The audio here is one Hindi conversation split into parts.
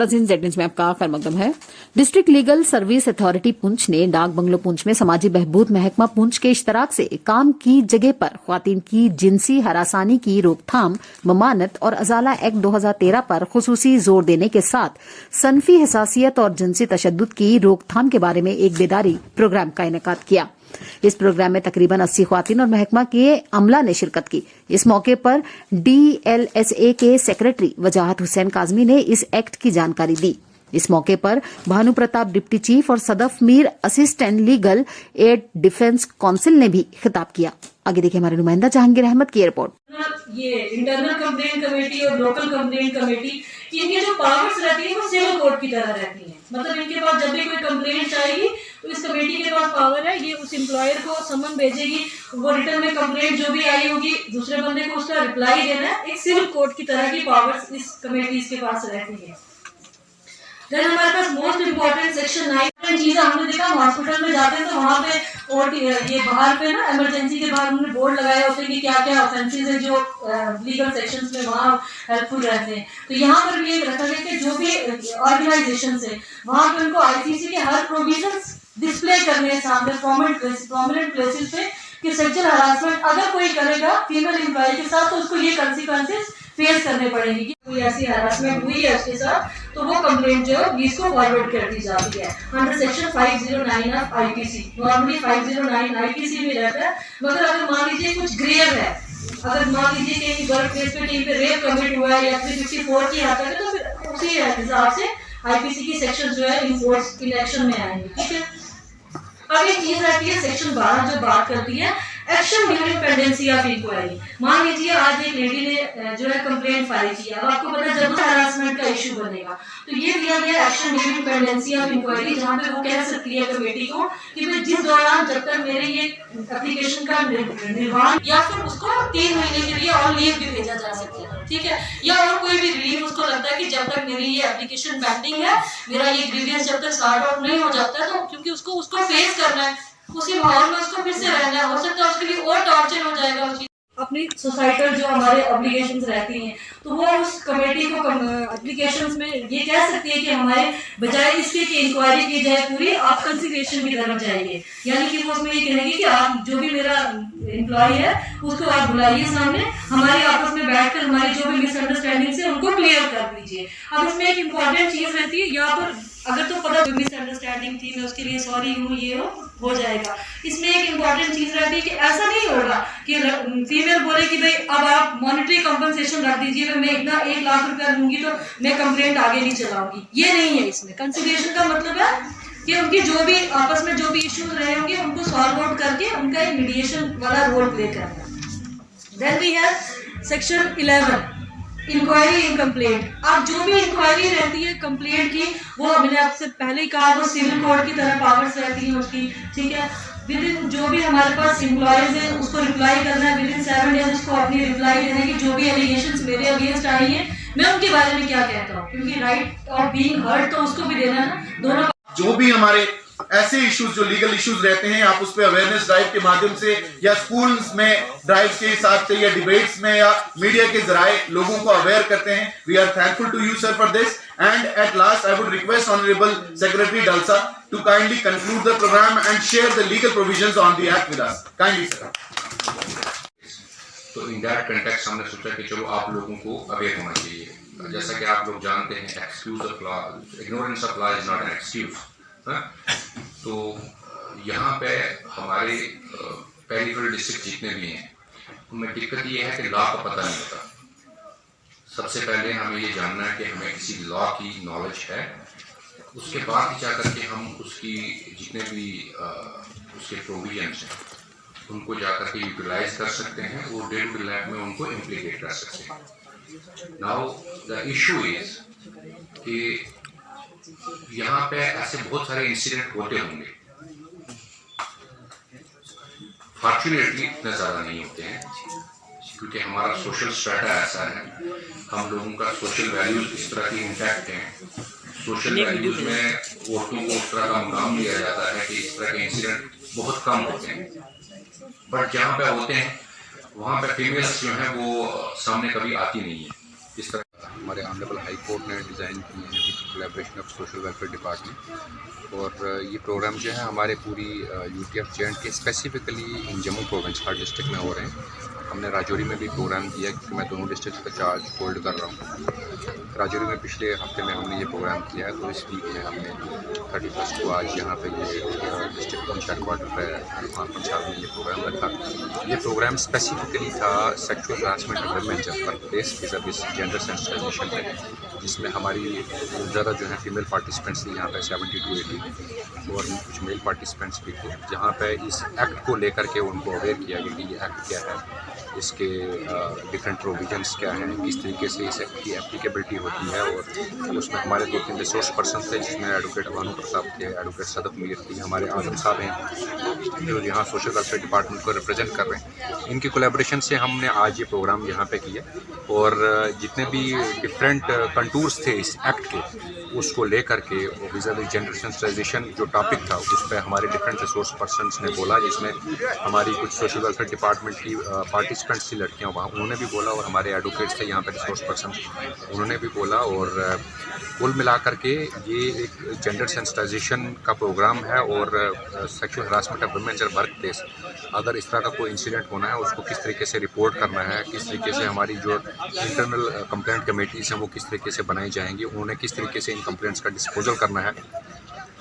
नाज़रीन, जेड न्यूज़ में आपका खैर मकदम है। District legal service authority Poonch ने डाक बंगलो पुंछ में समाजी बहबूद महकमा पुंछ के इश्तराक से काम की जगह पर ख्वातीन की जिनसी हरासानी की रोकथाम, ममानत और अजाला एक्ट 2013 पर खुसूसी जोर देने के साथ सनफी हसासियत और जिनसी तशद्दुद की रोकथाम के बारे में एक बेदारी प्रोग्राम का इनेकाद किया। इस प्रोग्राम में तकरीबन 80 ख्वातीन और महकमा के अमला ने शिरकत की। इस मौके पर DLSA के सेक्रेटरी वजाहत हुसैन काजमी ने इस एक्ट की जानकारी दी। इस मौके पर भानु प्रताप डिप्टी चीफ और Sadaf Mir assistant legal aid defence counsel ने भी खिताब किया। आगे देखिए हमारे नुमाइंदा जहांगीर अहमद की रिपोर्ट। ये इंटरनल कंप्लेंट कमेटी और लोकल कंप्लेंट कमेटी की इनकी जो पावर्स रहती है वो सिविल कोर्ट की तरह रहती है। मतलब इनके पास जब भी कोई कंप्लेंट आएगी तो इस कमेटी के पास पावर है, ये उस एम्प्लॉयर को समन भेजेगी, वो रिटर्न में कंप्लेंट जो भी आई होगी दूसरे बंदे को उसका रिप्लाई देना है। एक सिविल कोर्ट की तरह की पावर्स इस कमेटी के पास रहती है। देन हमारे पास मोस्ट इम्पोर्टेंट सेक्शन 9 चीजें हमने देखा, हम हॉस्पिटल में जाते हैं तो वहाँ पे और ये बाहर पे ना इमरजेंसी के बाहर उन्होंने बोर्ड लगाए होते हैं कि क्या क्या ऑफेंसेस है जो लीगल सेक्शंस में वहाँ हेल्पफुल रहते हैं। तो यहाँ पर भी ये रखा गया कि जो भी ऑर्गेनाइजेशन है वहाँ पे उनको ICC के हर प्रोविजन डिस्प्ले करने हैं सामने प्रोमिनेंट प्लेसेस पे कि सेक्सुअल हरासमेंट अगर कोई करेगा फीमेल एम्प्लॉय के साथ तो उसको ये कॉन्सिक्वेंसेस फेस करने पड़ेंगे कि कोई ऐसी हरासमेंट हुई है उसके साथ तो वो कंप्लेंट जो है पुलिस को फॉरवर्ड कर दी जाती है under section 509 of IPC। Normally 509 IPC में रहता है, मगर अगर मान लीजिए कुछ ग्रेव है, अगर मान लीजिए कहीं वर्क प्लेस पे कहीं पे रेप कमिट हुआ है या फिर 54 की हद तक है तो फिर उसी हिसाब से IPC की सेक्शन जो है इन्फोर्स इलेक्शन में आएंगे। ठीक है, अब एक चीज रहती है सेक्शन 12 जो बात करती है action during pendency of inquiry. मान लीजिए आज एक लेडी ने जो है कंप्लेंट फाइल किया, अब आपको पता है जब हरासमेंट का इशू बनेगा तो ये दिया गया action during pendency of inquiry, जहाँ पे वो कह सकती है कमेटी को कि भाई जिस दौरान जब तक मेरे ये एप्लीकेशन का निर्माण या फिर उसको 3 महीने के लिए और लीव भी भेजा जा सकता है। ठीक है, या और कोई भी रिलीफ उसको लगता है कि जब तक मेरी ये एप्लीकेशन पेंडिंग है, मेरा ये ग्रीवियंस जब तक सॉर्ट आउट नहीं हो जाता है तो क्योंकि उसको फेस करना है, उसी माहौल में उसको फिर से रहना है, हो सकता है उसके लिए और टॉर्चर हो जाएगा उसकी अपनी सोसाइटल जो हमारे ऑब्लिगेशंस रहती हैं तो वो उस कमेटी को एप्लीकेशंस में ये कह सकती है कि हमारे बजाय इसके कि इंक्वायरी की जाए पूरी, आप कंसिडरेशन की तरफ जाइए। यानी कि वो उसमें ये कहेंगे कि आप जो भी मेरा एम्प्लॉय है उसको आप बुलाइए सामने, हमारे आपस में बैठकर हमारी जो भी मिसअंडरस्टैंडिंग है उनको क्लियर कर दीजिए। अब इसमें एक इम्पॉर्टेंट चीज रहती है, यहाँ पर अगर तो पता मिसअंडरस्टैंडिंग थी मैं उसके लिए सॉरी हूँ ये हो जाएगा। इसमें एक इम्पॉर्टेंट चीज रहती है कि ऐसा नहीं होगा कि फीमेल बोले कि भाई अब आप मॉनिटरी कंपनसेशन रख दीजिए, मैं इतना 1 लाख रुपया लूंगी तो मैं कंप्लेंट आगे नहीं चलाऊंगी, ये नहीं है। इसमें कंसिडरेशन का मतलब है कि उनकी जो भी आपस में जो भी इश्यूज रहे होंगे उनको सॉल्व आउट करके उनका एक मीडिएशन वाला रोल प्ले करना। Then we have section 11 inquiry in complaint. अब जो भी इंक्वायरी रहती है कंप्लेंट की वो मैंने आपसे पहले ही कहा वो सिविल कोर्ट की तरह पावर्स रहती है उसकी। ठीक है, विद इन जो भी हमारे पास एम्प्लॉयज है उसको रिप्लाई करना है, विद इन 7 डेज उसको अपनी रिप्लाई देना है कि जो भी एलिगेशंस मेरे अगेंस्ट आई है मैं उनके बारे में क्या कहता हूँ, क्योंकि राइट ऑफ बीइंग हर्ड तो उसको भी देना ना। दोनों जो भी हमारे ऐसे इश्यूज जो लीगल इश्यूज रहते हैं आप उस पर अवेयरनेस ड्राइव के माध्यम से या स्कूल्स में ड्राइव के हिसाब से या डिबेट्स में या मीडिया के जराए लोगों को अवेयर करते हैं। We are thankful to you sir for this and at last I would request honourable secretary DALSA to kindly conclude the programme and share the legal provisions on the act with us kindly sir. तो इन दैट कंटेक्स्ट हमने सोचा कि चलो आप लोगों को अवेयर होना चाहिए। जैसा कि आप लोग जानते हैं excuse of law, ignorance of law is not an excuse. तो यहाँ पे हमारे पेरिफेरल डिस्ट्रिक्ट जितने भी हैं उनमें दिक्कत ये है कि लॉ का पता नहीं होता। सबसे पहले हमें ये जानना है कि हमें किसी लॉ की नॉलेज है, उसके बाद जा करके हम उसकी जितने भी उसके प्रोविजंस हैं उनको जा करके यूटिलाइज कर सकते हैं और डे टू डे लाइफ में उनको इम्प्लीकेट कर सकते हैं। नाउ द इशू इज कि यहाँ पे ऐसे बहुत सारे इंसिडेंट होते होंगे, फॉर्चुनेटली इतने ज़्यादा नहीं होते हैं क्योंकि हमारा सोशल स्ट्रेटा ऐसा है, हम लोगों का सोशल वैल्यूज इस तरह की इंटैक्ट हैं। सोशल वैल्यूज में औरतों को उस तरह का मुकाम दिया जाता है कि इस तरह के इंसिडेंट बहुत कम होते हैं, बट जहाँ पे होते हैं वहाँ पे फीमेल्स जो हैं वो सामने कभी आती नहीं है। इस तरह हमारे ऑनरेबल हाई कोर्ट ने डिज़ाइन किए हैं with collaboration of social welfare department. और ये प्रोग्राम जो है हमारे पूरी UTF JND के specifically in Jammu province her district में हो रहे हैं। हमने राजौरी में भी प्रोग्राम किया क्योंकि मैं दोनों डिस्ट्रिक्ट का चार्ज होल्ड कर रहा हूँ। राजौरी में पिछले हफ्ते में हमने ये प्रोग्राम किया है, तो इस वीक में हमने 31 को आज यहाँ पे ये डिस्ट्रिक्ट पंच हेडक्वार्टर पर पंचायत में ये प्रोग्राम रखा। ये प्रोग्राम स्पेसिफिकली था सेक्सुअल हरासमेंट ऑफ वुमेन जब workplace viz gender sensitisation पे, जिसमें हमारी ज़्यादा जो है फीमेल पार्टिसिपेंट्स थी यहाँ पे 70 to 80 और कुछ मेल पार्टिसिपेंट्स भी थे, जहाँ पे इस एक्ट को लेकर के उनको अवेयर किया गया कि ये एक्ट क्या है, इसके डिफरेंट प्रोविजंस क्या हैं, किस तरीके से इस एक्ट की एप्लीकेबिलिटी होती है। और उसमें हमारे 2-3 रिसोर्स पर्सन थे, जिसमें एडवोकेट भानु प्रसाद थे, एडवोकेट सदफ मीर थी, हमारे आजम साहब हैं जो यहाँ सोशल वेलफेयर डिपार्टमेंट को रिप्रेजेंट कर रहे हैं। इनकी कोलैबोरेशन से हमने आज ये प्रोग्राम यहाँ पे किया और जितने भी डिफरेंट कंटूर्स थे इस एक्ट के, उसको लेकर के विज़ुअली जेंडर सेंसिटाइजेशन जो टॉपिक था उस पर हमारे डिफरेंट रिसोर्स पर्सनस ने बोला, जिसमें हमारी कुछ सोशल वेलफेयर डिपार्टमेंट की पार्टिसिपेंट्स थी लड़कियाँ, वहाँ उन्होंने भी बोला और हमारे एडवोकेट्स थे यहाँ पे रिसोर्स पर्सन, उन्होंने भी बोला। और कुल मिला करके ये एक जेंडर सेंसिटाइजेशन का प्रोग्राम है और sexual harassment of women at work place, अगर इस तरह का कोई इंसिडेंट होना है उसको किस तरीके से रिपोर्ट करना है, किस तरीके से हमारी जो इंटरनल कंप्लेंट कमेटीज़ हैं वो किस तरीके से बनाई जाएंगी, उन्होंने किस तरीके से इन कंप्लेंट्स का डिस्पोजल करना है,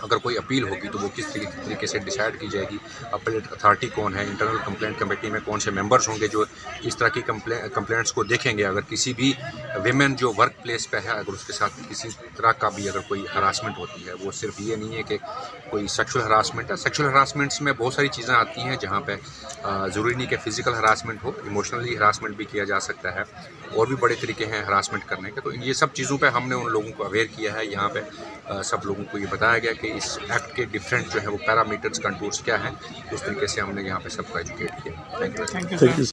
अगर कोई अपील होगी तो वो किस तरीके से डिसाइड की जाएगी, अपीलेट अथॉरिटी कौन है, इंटरनल कंप्लेंट कमेटी में कौन से मेंबर्स होंगे जो इस तरह की कंप्लेंट्स को देखेंगे। अगर किसी भी विमेन जो वर्क प्लेस पे है, अगर उसके साथ किसी तरह का भी अगर कोई हरासमेंट होती है, वो सिर्फ ये नहीं है कि कोई सेक्सुअल हरासमेंट है, सेक्सुअल हरासमेंट्स में बहुत सारी चीज़ें आती हैं जहाँ पे ज़रूरी नहीं कि फ़िज़िकल हरासमेंट हो, इमोशनली हरासमेंट भी किया जा सकता है, और भी बड़े तरीके हैं हरासमेंट करने के। तो ये सब चीज़ों पे हमने उन लोगों को अवेयर किया है, यहाँ पे सब लोगों को ये बताया गया कि इस एक्ट के डिफरेंट जो है वो पैरामीटर्स कंटूर्स क्या हैं, उस तरीके से हमने यहाँ पे सबको एजुकेट किया। Thank you.